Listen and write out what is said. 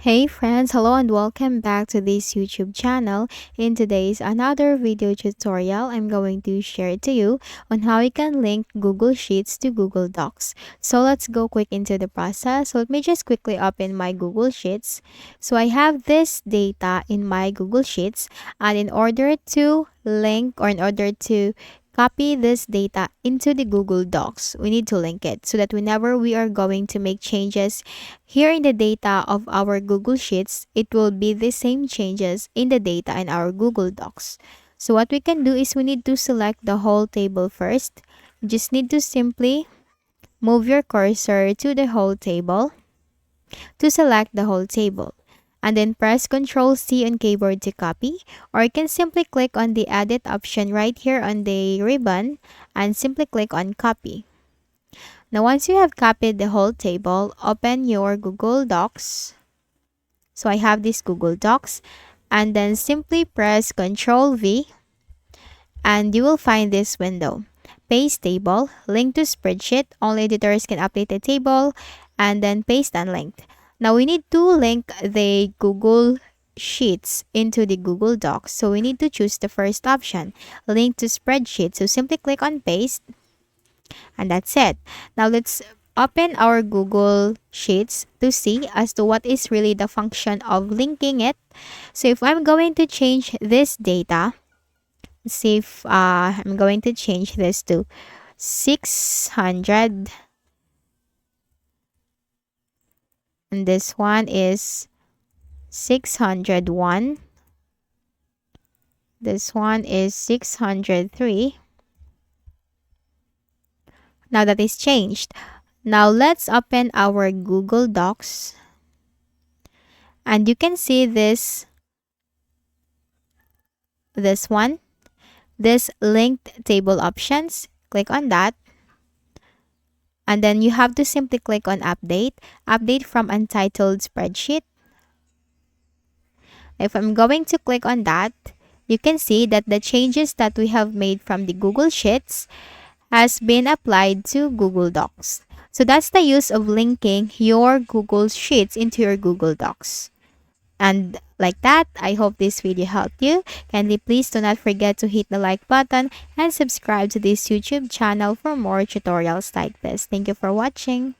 Hey friends, hello and welcome back to this YouTube channel. In today's another video tutorial, I'm going to share to you on how you can link Google Sheets to Google Docs. So let's go quick into the process. So let me just quickly open my Google Sheets. So I have this data in my Google Sheets, and in order to link or in order to copy this data into the Google Docs, we need to link it so that whenever we are going to make changes here in the data of our Google Sheets, it will be the same changes in the data in our Google Docs. So what we can do is we need to select the whole table first. You just need to simply move your cursor to the whole table to select the whole table. And then press Ctrl C on keyboard to copy, or you can simply click on the edit option right here on the ribbon and simply click on copy. Now once you have copied the whole table, open your Google Docs. So I have this Google Docs, and then simply press Ctrl V and you will find this window. Paste table, link to spreadsheet, only editors can update the table, and then paste unlinked. Now we need to link the Google Sheets into the Google Docs. So we need to choose the first option, link to spreadsheet. So simply click on paste, and that's it. Now let's open our Google Sheets to see as to what is really the function of linking it. So if I'm going to change this data, see if I'm going to change this to 600, and this one is 601, this one is 603. Now that is changed. Now let's open our Google Docs, and you can see this one, this linked table options. Click on that, and then you have to simply click on update from untitled spreadsheet. If I'm going to click on that, you can see that the changes that we have made from the Google Sheets has been applied to Google Docs. So that's the use of linking your Google Sheets into your Google Docs. And like that, I hope this video helped you. Kindly please do not forget to hit the like button and subscribe to this YouTube channel for more tutorials like this. Thank you for watching.